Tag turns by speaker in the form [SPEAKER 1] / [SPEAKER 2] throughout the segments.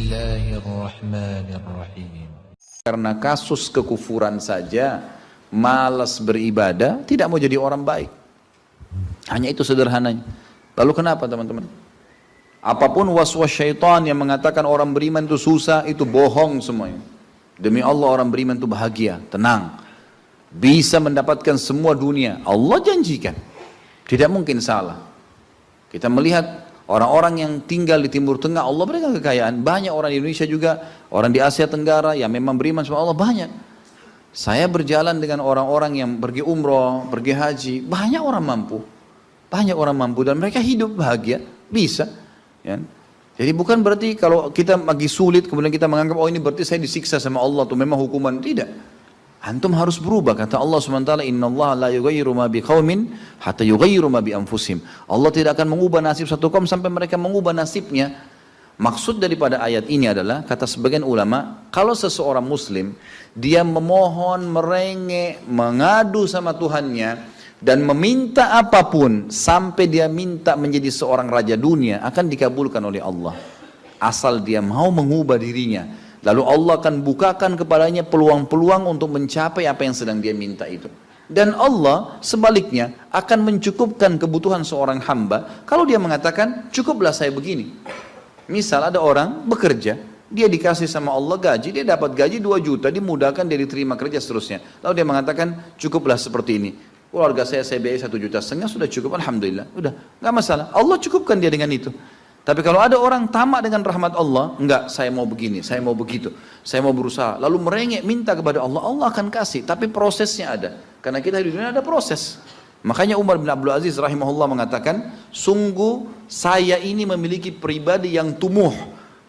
[SPEAKER 1] Bismillahirrahmanirrahim.
[SPEAKER 2] Karena kasus kekufuran saja, malas beribadah, tidak mau jadi orang baik. Hanya itu sederhananya. Lalu kenapa teman-teman? Apapun waswas syaitan yang mengatakan orang beriman itu susah, itu bohong semuanya. Demi Allah orang beriman itu bahagia, tenang. Bisa mendapatkan semua dunia. Allah janjikan. Tidak mungkin salah. Kita melihat orang-orang yang tinggal di Timur Tengah, Allah berikan kekayaan. Banyak orang di Indonesia juga, orang di Asia Tenggara yang memang beriman sama Allah banyak. Saya berjalan dengan orang-orang yang pergi umroh, pergi haji, banyak orang mampu. Banyak orang mampu dan mereka hidup bahagia, bisa. Ya. Jadi bukan berarti kalau kita lagi sulit kemudian kita menganggap oh ini berarti saya disiksa sama Allah tuh memang hukuman, tidak. Antum harus berubah, kata Allah SWT, innallaha la yughayyiru ma biqaumin hatta yughayyiru ma bi anfusihim. Allah tidak akan mengubah nasib satu kaum sampai mereka mengubah nasibnya. Maksud daripada ayat ini adalah, kata sebagian ulama, kalau seseorang muslim dia memohon, merengek, mengadu sama Tuhannya dan meminta apapun sampai dia minta menjadi seorang raja dunia, akan dikabulkan oleh Allah asal dia mau mengubah dirinya. Lalu Allah akan bukakan kepadanya peluang-peluang untuk mencapai apa yang sedang dia minta itu. Dan Allah sebaliknya akan mencukupkan kebutuhan seorang hamba kalau dia mengatakan cukuplah saya begini. Misal ada orang bekerja, dia dikasih sama Allah gaji, dia dapat gaji 2 juta, dimudahkan dia diterima kerja seterusnya. Lalu dia mengatakan cukuplah seperti ini. Keluarga saya biayai 1,5 juta sudah cukup, alhamdulillah. Udah, nggak masalah. Allah cukupkan dia dengan itu. Tapi kalau ada orang tamak dengan rahmat Allah, enggak, saya mau begini, saya mau begitu, saya mau berusaha, lalu merengek minta kepada Allah, Allah akan kasih, tapi prosesnya ada. Karena kita di dunia ada proses. Makanya Umar bin Abdul Aziz rahimahullah mengatakan, sungguh saya ini memiliki pribadi yang tumuh.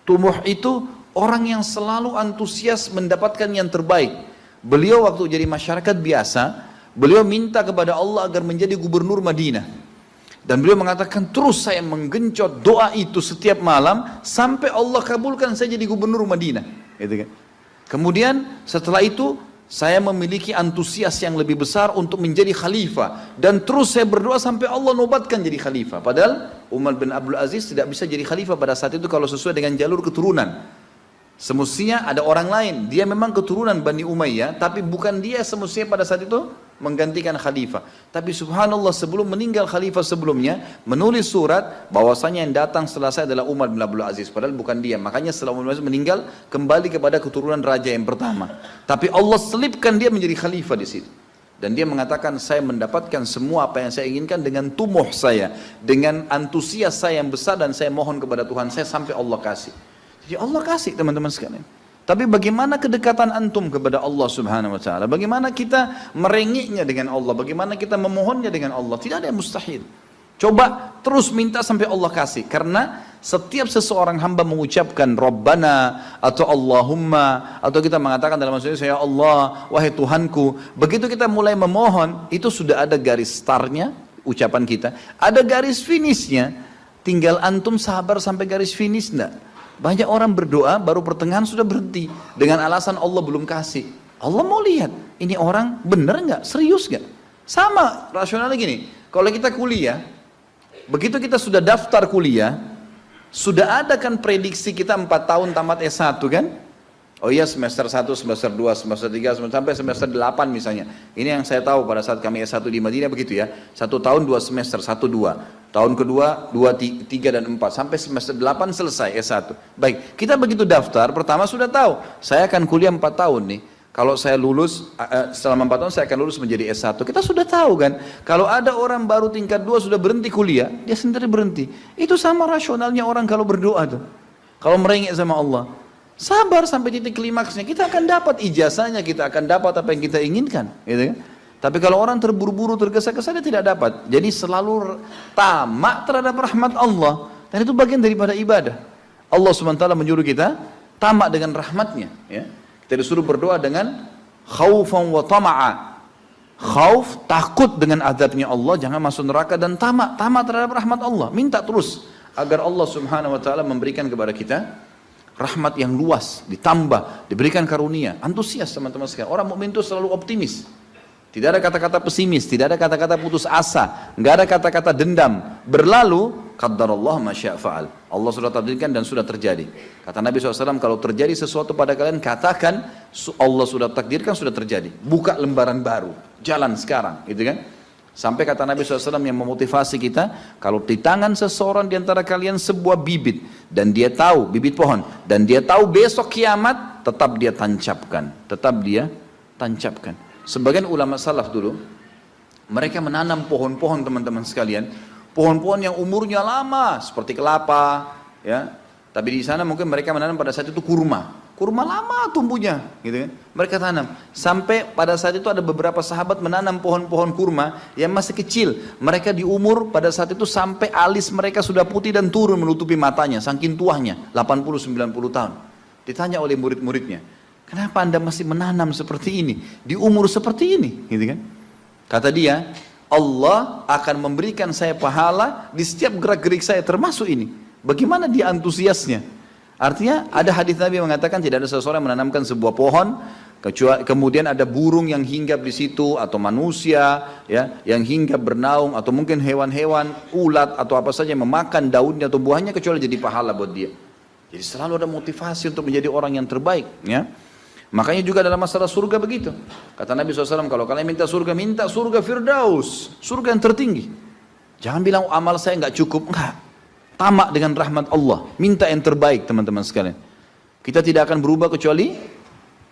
[SPEAKER 2] Tumuh itu orang yang selalu antusias mendapatkan yang terbaik. Beliau waktu jadi masyarakat biasa, beliau minta kepada Allah agar menjadi gubernur Madinah. Dan beliau mengatakan terus saya menggencot doa itu setiap malam sampai Allah kabulkan saya jadi gubernur Madinah. Gitu kan. Kemudian setelah itu saya memiliki antusias yang lebih besar untuk menjadi khalifah. Dan terus saya berdoa sampai Allah nobatkan jadi khalifah. Padahal Umar bin Abdul Aziz tidak bisa jadi khalifah pada saat itu kalau sesuai dengan jalur keturunan. Semestinya ada orang lain, dia memang keturunan Bani Umayyah, tapi bukan dia semestinya pada saat itu menggantikan khalifah. Tapi subhanallah sebelum meninggal khalifah sebelumnya, menulis surat bahwasanya yang datang setelah saya adalah Umar bin Abdul Aziz, padahal bukan dia. Makanya setelah Umar bin Abdul Aziz meninggal, kembali kepada keturunan raja yang pertama. Tapi Allah selipkan dia menjadi khalifah di situ. Dan dia mengatakan saya mendapatkan semua apa yang saya inginkan dengan tumuh saya, dengan antusias saya yang besar, dan saya mohon kepada Tuhan saya sampai Allah kasih. Jadi Allah kasih teman-teman sekalian. Tapi bagaimana kedekatan antum kepada Allah subhanahu wa ta'ala? Bagaimana kita merengeknya dengan Allah? Bagaimana kita memohonnya dengan Allah? Tidak ada yang mustahil. Coba terus minta sampai Allah kasih. Karena setiap seseorang hamba mengucapkan Rabbana atau Allahumma, atau kita mengatakan dalam maksudnya ya Allah, wahai Tuhanku. Begitu kita mulai memohon, itu sudah ada garis startnya ucapan kita. Ada garis finishnya. Tinggal antum sabar sampai garis finish enggak? Banyak orang berdoa baru pertengahan sudah berhenti dengan alasan Allah belum kasih. Allah mau lihat ini orang benar nggak, serius nggak. Sama rasionalnya gini, kalau kita kuliah, begitu kita sudah daftar kuliah, sudah ada kan prediksi kita 4 tahun tamat S1 kan? Oh iya semester 1, semester 2, semester 3, sampai semester 8 misalnya. Ini yang saya tahu pada saat kami S1 di Madinah begitu ya. 1 tahun 2 semester, 1, 2. Tahun kedua 2, 3 dan 4 sampai semester 8 selesai S1. Baik, kita begitu daftar pertama sudah tahu saya akan kuliah 4 tahun nih. Kalau saya lulus selama 4 tahun saya akan lulus menjadi S1. Kita sudah tahu kan. Kalau ada orang baru tingkat 2 sudah berhenti kuliah, dia sendiri berhenti. Itu sama rasionalnya orang kalau berdoa tuh. Kalau merengek sama Allah, sabar sampai titik klimaksnya, kita akan dapat ijazahnya, kita akan dapat apa yang kita inginkan, gitu kan? Tapi kalau orang terburu-buru, tergesa-gesa, dia tidak dapat. Jadi selalu tamak terhadap rahmat Allah. Dan itu bagian daripada ibadah. Allah SWT menyuruh kita tamak dengan rahmatnya. Ya. Kita disuruh berdoa dengan khaufan wa tama'a. Khauf, takut dengan azabnya Allah, jangan masuk neraka, dan tamak terhadap rahmat Allah. Minta terus agar Allah SWT memberikan kepada kita rahmat yang luas, ditambah, diberikan karunia. Antusias teman-teman sekalian. Orang mukmin itu selalu optimis. Tidak ada kata-kata pesimis, tidak ada kata-kata putus asa, nggak ada kata-kata dendam. Berlalu, qaddarallah ma syaa fa'al. Allah sudah takdirkan dan sudah terjadi. Kata Nabi SAW, kalau terjadi sesuatu pada kalian, katakan Allah sudah takdirkan, sudah terjadi. Buka lembaran baru, jalan sekarang, gitu kan? Sampai kata Nabi SAW yang memotivasi kita, kalau di tangan seseorang di antara kalian sebuah bibit, dan dia tahu, bibit pohon, dan dia tahu besok kiamat, tetap dia tancapkan. Tetap dia tancapkan. Sebagian ulama salaf dulu, mereka menanam pohon-pohon teman-teman sekalian, pohon-pohon yang umurnya lama, seperti kelapa, ya. Tapi di sana mungkin mereka menanam pada saat itu kurma. Kurma lama tumbuhnya, gitu kan? Mereka tanam. Sampai pada saat itu ada beberapa sahabat menanam pohon-pohon kurma yang masih kecil. Mereka di umur pada saat itu sampai alis mereka sudah putih dan turun menutupi matanya, saking tuanya, 80-90 tahun. Ditanya oleh murid-muridnya, kenapa anda masih menanam seperti ini, di umur seperti ini, gitu kan? Kata dia, Allah akan memberikan saya pahala di setiap gerak-gerik saya, termasuk ini. Bagaimana dia antusiasnya? Artinya ada hadis Nabi mengatakan tidak ada seseorang yang menanamkan sebuah pohon kemudian ada burung yang hinggap di situ atau manusia ya yang hinggap bernaung atau mungkin hewan-hewan ulat atau apa saja yang memakan daunnya atau buahnya kecuali jadi pahala buat dia. Jadi selalu ada motivasi untuk menjadi orang yang terbaik ya. Makanya juga dalam masalah surga begitu. Kata Nabi SAW, kalau kalian minta surga Firdaus, surga yang tertinggi. Jangan bilang amal saya nggak cukup, enggak. Tamak dengan rahmat Allah, minta yang terbaik teman-teman sekalian. Kita tidak akan berubah kecuali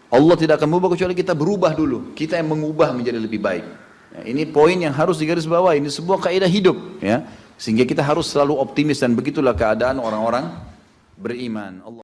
[SPEAKER 2] Allah tidak akan berubah kecuali kita berubah dulu. Kita yang mengubah menjadi lebih baik. Ya, ini poin yang harus digarisbawahi. Ini sebuah kaidah hidup, ya. Sehingga kita harus selalu optimis dan begitulah keadaan orang-orang beriman. Allah